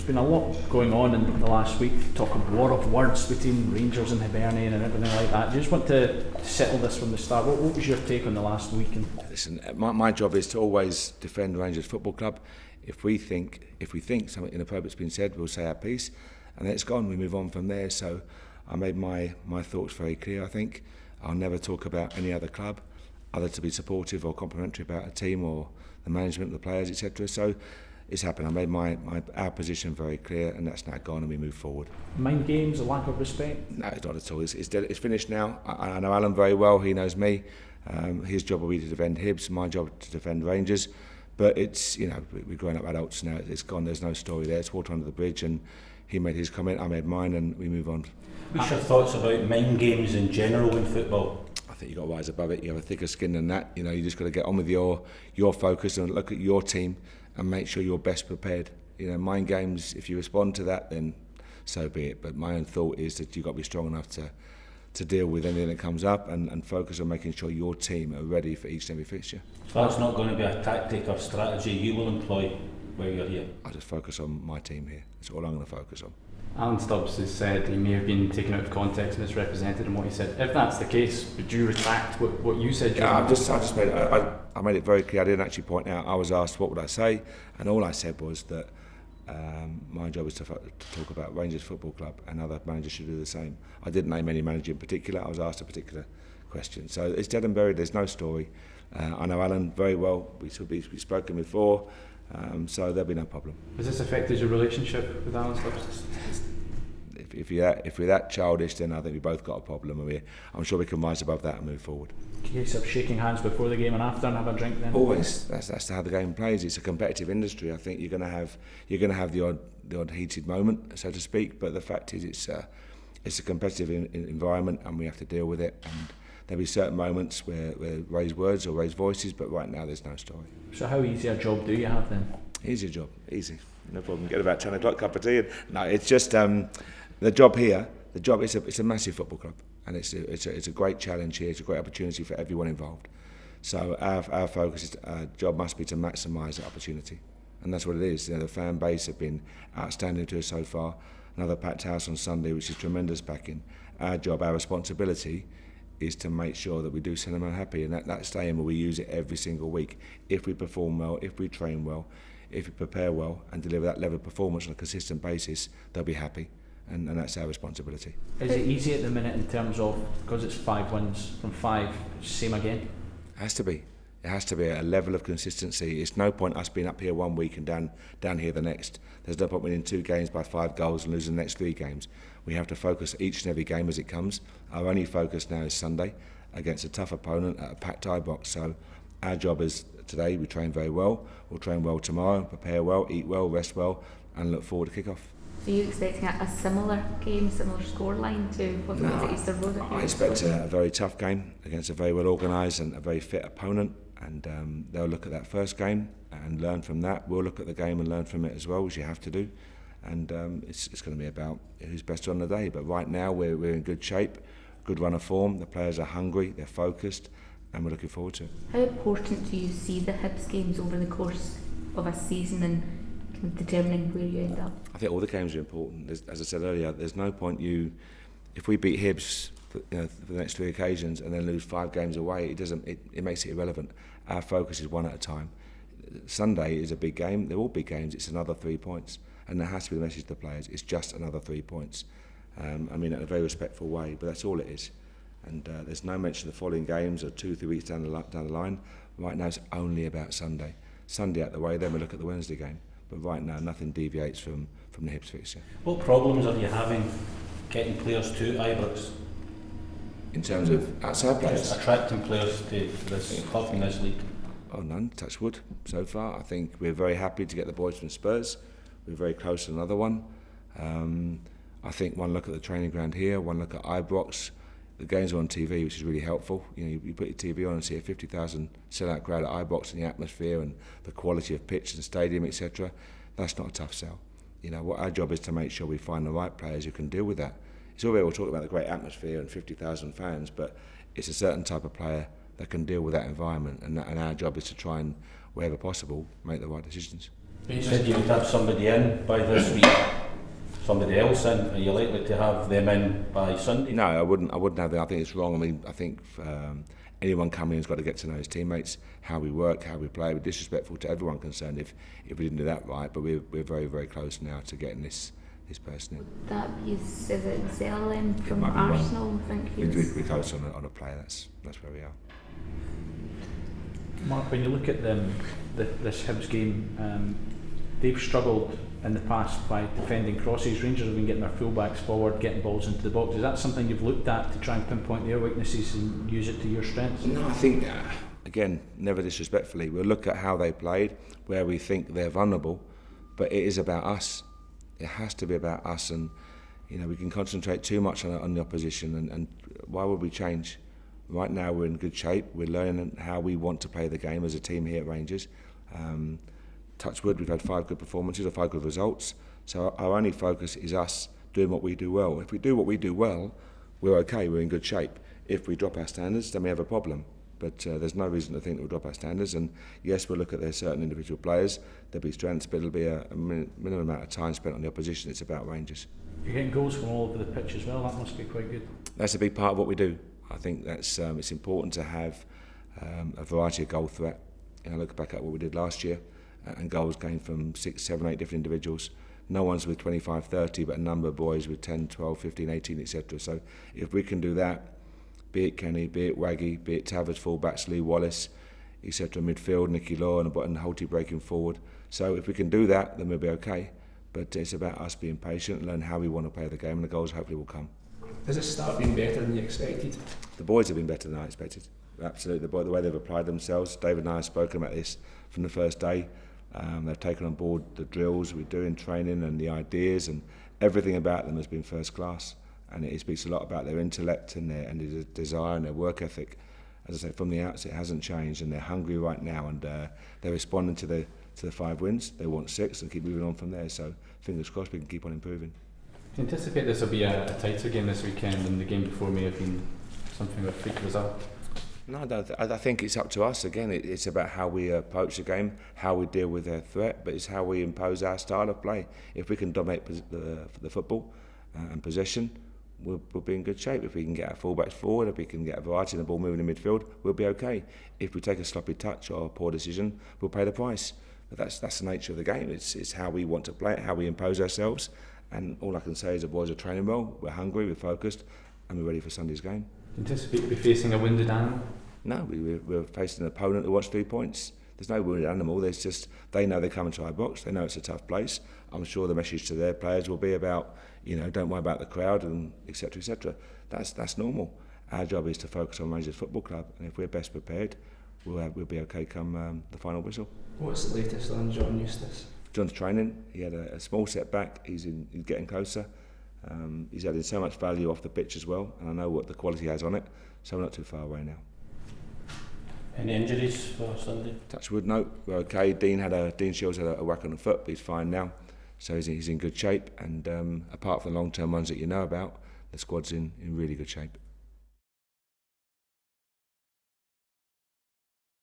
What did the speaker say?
been a lot going on in the last week, talking war of words between Rangers and Hibernian and everything like that. Do you just want to settle this from the start? What was your take on the last week? Listen, my job is to always defend Rangers Football Club. If we think something inappropriate's been said, we'll say our piece, and then it's gone. We move on from there. So I made my thoughts very clear. I think I'll never talk about any other club, other to be supportive or complimentary about a team or the management, the players, etc. So it's happened. I made our position very clear, and that's now gone, and we move forward. Mind games, a lack of respect? No, it's not at all. It's dead. It's finished now. I know Alan very well. He knows me. His job will be to defend Hibs. My job to defend Rangers. But it's, we're growing up adults now. It's gone. There's no story there. It's water under the bridge, and he made his comment. I made mine, and we move on. What's your thoughts about mind games in general in football? I think you've got to rise above it. You have a thicker skin than that. You just got to get on with your focus and look at your team and make sure you're best prepared. Mind games, if you respond to that, then so be it. But my own thought is that you've got to be strong enough to deal with anything that comes up and focus on making sure your team are ready for each and every fixture. So that's not going to be a tactic or strategy you will employ while you're here? I just focus on my team here. That's all I'm going to focus on. Alan Stubbs has said he may have been taken out of context and misrepresented in what he said. If that's the case, would you retract what you said? Yeah, I made it very clear. I didn't actually point out. I was asked what would I say, and all I said was that my job is to talk about Rangers Football Club, and other managers should do the same. I didn't name any manager in particular. I was asked a particular question, so it's dead and buried. There's no story. I know Alan very well. We've spoken before. So there'll be no problem. Has this affected your relationship with Alan Stubbs? If we're that childish, then I think we both got a problem. I'm sure we can rise above that and move forward. Case of shaking hands before the game and after, and have a drink then? Always. That's how the game plays. It's a competitive industry. I think you're going to have the odd heated moment, so to speak. But the fact is, it's a competitive environment, and we have to deal with it. And there'll be certain moments where raise words or raise voices, but right now there's no story. So how easy a job do you have then? Easy job, easy. No problem. Get about 10 o'clock, cup of tea. No, it's just the job here. The job it's a massive football club, and it's a great challenge here. It's a great opportunity for everyone involved. So our focus is job must be to maximise that opportunity, and that's what it is. The fan base have been outstanding to us so far. Another packed house on Sunday, which is tremendous backing. Our job, our responsibility, is to make sure that we do send them happy, and that's the aim. We use it every single week. If we perform well, if we train well, if we prepare well and deliver that level of performance on a consistent basis, they'll be happy, and that's our responsibility. Is it easy at the minute in terms of, because it's 5 wins from 5, same again? It has to be. It has to be a level of consistency. It's no point us being up here one week and down here the next. There's no point winning 2 games by 5 goals and losing the next 3 games. We have to focus each and every game as it comes. Our only focus now is Sunday against a tough opponent at a packed Ibrox. So our job is today, we train very well. We'll train well tomorrow, prepare well, eat well, rest well, and look forward to kick-off. So are you expecting a similar game, similar scoreline to what it was at Easter Road? I expect a very tough game against a very well organised and a very fit opponent, and they'll look at that first game and learn from that. We'll look at the game and learn from it as well, which you have to do. And it's going to be about who's best on the day. But right now we're in good shape, good run of form. The players are hungry, they're focused, and we're looking forward to it. How important do you see the Hibs games over the course of a season and kind of determining where you end up? I think all the games are important. As I said earlier, there's no point if we beat Hibs for the next 3 occasions and then lose 5 games away, it makes it irrelevant. Our focus is one at a time. Sunday is a big game. They're all big games. It's another 3 points. And that has to be the message to the players. It's just another 3 points. In a very respectful way, but that's all it is. And there's no mention of the following games or 2-3 weeks down the line. Right now it's only about Sunday. Sunday out the way, then we look at the Wednesday game. But right now nothing deviates from the Hibs fixture. What problems are you having getting players to Ibrox? In terms of outside players? Attracting players to this club in this league? Oh, none, touch wood, so far. I think we're very happy to get the boys from Spurs. We're very close to another one. I think one look at the training ground here, one look at Ibrox. The games are on TV, which is really helpful. You put your TV on and see a 50,000 sellout crowd at Ibrox, and the atmosphere and the quality of pitch and stadium, etc. That's not a tough sell. What our job is to make sure we find the right players who can deal with that. It's all very well talk about the great atmosphere and 50,000 fans, but it's a certain type of player that can deal with that environment, and our job is to try and, wherever possible, make the right decisions. You said you would have somebody in by this week. Somebody else in. Are you likely to have them in by Sunday? No, I wouldn't have them. I think it's wrong. I mean, I think anyone coming in has got to get to know his teammates, how we work, how we play. We're disrespectful to everyone concerned if we didn't do that right. But we're very, very close now to getting this person in. That is it Zell then It from might be Arsenal? I think he was. We're close on a player. That's where we are. Mark, when you look at this Hibs game, they've struggled in the past by defending crosses. Rangers have been getting their fullbacks forward, getting balls into the box. Is that something you've looked at to try and pinpoint their weaknesses and use it to your strengths? No, I think, again, never disrespectfully, we'll look at how they played, where we think they're vulnerable, but it is about us. It has to be about us, and we can concentrate too much on the opposition, and why would we change? Right now we're in good shape. We're learning how we want to play the game as a team here at Rangers. Touch wood, we've had 5 good performances or 5 good results. So our only focus is us doing what we do well. If we do what we do well, we're okay, we're in good shape. If we drop our standards, then we have a problem. But there's no reason to think that we'll drop our standards. And yes, we'll look at their certain individual players. There'll be strengths, but it'll be a minimum amount of time spent on the opposition. It's about Rangers. You're getting goals from all over the pitch as well. That must be quite good. That's a big part of what we do. I think that's it's important to have a variety of goal threat. I look back at what we did last year, and goals came from 6, 7, 8 different individuals. No one's with 25, 30, but a number of boys with 10, 12, 15, 18, etc. So if we can do that, be it Kenny, be it Waggy, be it Tavers fullbacks, Lee Wallace, etc. midfield, Nicky Law and Holty breaking forward. So if we can do that, then we'll be okay. But it's about us being patient and learn how we want to play the game, and the goals hopefully will come. Has this start been better than you expected? The boys have been better than I expected. Absolutely, the way they've applied themselves. David and I have spoken about this from the first day. They've taken on board the drills we do in training and the ideas, and everything about them has been first class. And it speaks a lot about their intellect and their desire and their work ethic. As I say, from the outset, it hasn't changed, and they're hungry right now, and they're responding to the 5 wins. They want 6 and keep moving on from there. So fingers crossed we can keep on improving. Do you anticipate this will be a tighter game this weekend, and the game before may have been something of a freak result? No, I think it's up to us. Again, it's about how we approach the game, how we deal with their threat, but it's how we impose our style of play. If we can dominate the football and possession, we'll be in good shape. If we can get our fullbacks forward, if we can get a variety of the ball moving in midfield, we'll be okay. If we take a sloppy touch or a poor decision, we'll pay the price. But that's the nature of the game. It's how we want to play it, how we impose ourselves. And all I can say is the boys are training well, we're hungry, we're focused, and we're ready for Sunday's game. Do you anticipate to be facing a wounded animal? No, we're facing an opponent who wants 3 points. There's no wounded animal. There's just they know they come into our box. They know it's a tough place. I'm sure the message to their players will be about, don't worry about the crowd and etc. etc. That's normal. Our job is to focus on Rangers Football Club, and if we're best prepared, we'll be okay come the final whistle. What's the latest on John Eustace? John's training. He had a small setback. He's getting closer. He's added so much value off the pitch as well, and I know what the quality has on it, so we're not too far away now. Any injuries for Sunday? Touch wood, no, we're okay. Dean Shields had a whack on the foot, but he's fine now, so he's in good shape. And apart from the long-term ones that you know about, the squad's in really good shape.